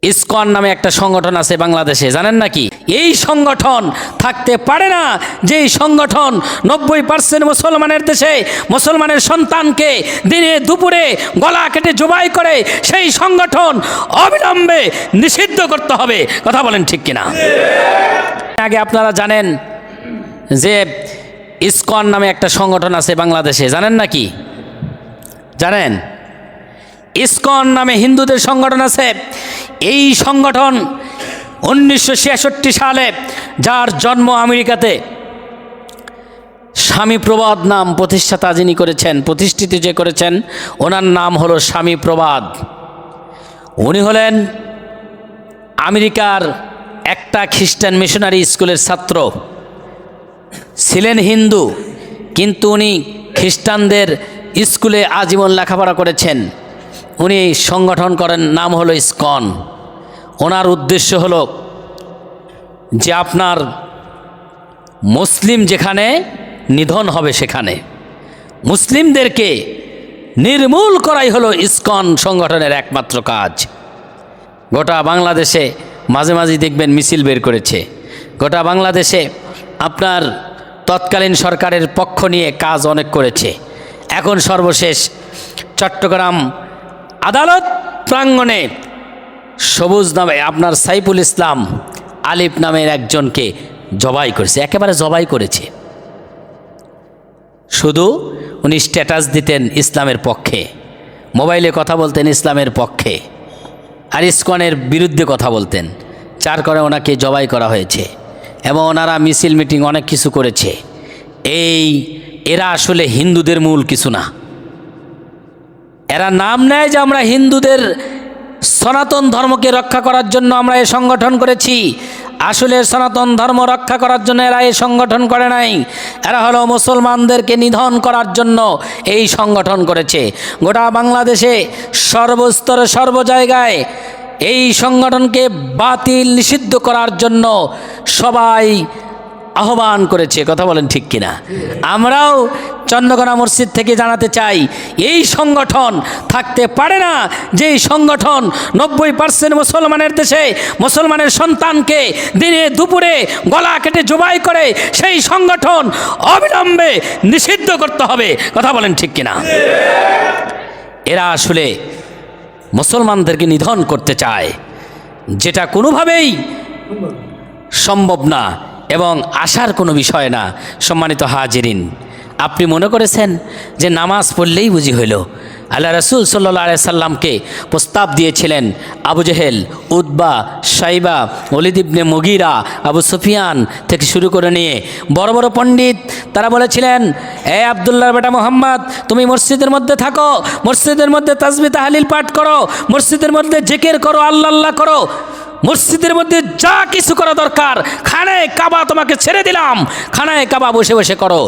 ISKCON নামে একটা সংগঠন আছে বাংলাদেশে, জানেন নাকি? এই সংগঠন থাকতে পারে না যেই সংগঠন 90% মুসলমানের দেশে মুসলমানের সন্তানকে দিনে দুপুরে গলা কেটে জবাই করে, সেই সংগঠন অবিলম্বে নিষিদ্ধ করতে হবে। কথা বলেন ঠিক কিনা? আগে আপনারা জানেন যে ইসকন নামে একটা সংগঠন আছে বাংলাদেশে, জানেন নাকি? জানেন? ইসকন নামে হিন্দুদের সংগঠন আছে। এই সংগঠন 1966 সালে, যার জন্ম আমেরিকাতে, স্বামীপ্রবাদ নাম প্রতিষ্ঠাতা যিনি করেছেন, প্রতিষ্ঠিত যে করেছেন, ওনার নাম হলো স্বামীপ্রবাদ। উনি হলেন আমেরিকার একটা খ্রিস্টান মিশনারি স্কুলের ছাত্র, ছিলেন হিন্দু, কিন্তু উনি খ্রিস্টানদের স্কুলে আজীবন লেখাপড়া করেছেন। উনি সংগঠন করেন, নাম হলো ইসকন। ওনার উদ্দেশ্য হলো যে আপনার মুসলিম যেখানে নিধন হবে সেখানে মুসলিমদেরকে নির্মূল করাই হলো ইসকন সংগঠনের একমাত্র কাজ। গোটা বাংলাদেশে মাঝে মাঝে দেখবেন মিছিল বের করেছে, গোটা বাংলাদেশে আপনার তৎকালীন সরকারের পক্ষ নিয়ে কাজ অনেক করেছে। এখন সর্বশেষ চট্টগ্রাম আদালত প্রাঙ্গণে সবুজ নামে আপনার সাইফুল ইসলাম আলিফ নামের একজনকে জবাই করেছে, একেবারে জবাই করেছে। শুধু উনি স্ট্যাটাস দিতেন ইসলামের পক্ষে, মোবাইলে কথা বলতেন ইসলামের পক্ষে, আর ইসকনের বিরুদ্ধে কথা বলতেন, যার করে ওনাকে জবাই করা হয়েছে। এবং ওনারা মিছিল মিটিং অনেক কিছু করেছে। এরা আসলে হিন্দুদের মূল কিছু না। এরা নাম নেয় যে আমরা হিন্দুদের সনাতন ধর্মকে রক্ষা করার জন্য আমরা এই সংগঠন করেছি। আসলে সনাতন ধর্ম রক্ষা করার জন্য এরা এই সংগঠন করে নাই। এরা হলো মুসলমানদেরকে নিধন করার জন্য এই সংগঠন করেছে। গোটা বাংলাদেশে সর্বস্তরে সর্ব জায়গায় এই সংগঠনকে বাতিল নিষিদ্ধ করার জন্য সবাই আহ্বান করেছে। কথা বলেন ঠিক কিনা? আমরাও চন্দ্রকোনা মসজিদ থেকে জানাতে চাই, এই সংগঠন থাকতে পারে না যেই সংগঠন 90% মুসলমানের দেশে মুসলমানের সন্তানকে দিনে দুপুরে গলা কেটে জবাই করে, সেই সংগঠন অবিলম্বে নিষিদ্ধ করতে হবে। কথা বলেন ঠিক কিনা? এরা আসলে মুসলমানদেরকে নিধন করতে চায়, যেটা কোনোভাবেই সম্ভব না এবং আশার কোনো বিষয় না। সম্মানিত হাজিরিন, আপনি মনে করেছেন যে নামাজ পড়লেই বুঝি হইল? আল্লাহ রসুল সাল্লাল্লাহু আলাইহি সাল্লামকে প্রস্তাব দিয়েছিলেন আবু জেহেল, উতবা, সাইবা, ওলিদ ইবনে মুগিরা, আবু সুফিয়ান থেকে শুরু করে নিয়ে বড় বড় পণ্ডিত, তারা বলেছিলেন, এ আবদুল্লাহর বেটা মোহাম্মদ, তুমি মসজিদের মধ্যে থাকো, মসজিদের মধ্যে তাসবিহ তাহলিল পাঠ করো, মসজিদের মধ্যে জিকির করো, আল্লাহ আল্লাহ করো, মসজিদের মধ্যে যা কিছু করা দরকার, খানায়ে কাবা তোমাকে ছেড়ে দিলাম, খানায়ে কাবা বসে বসে করো।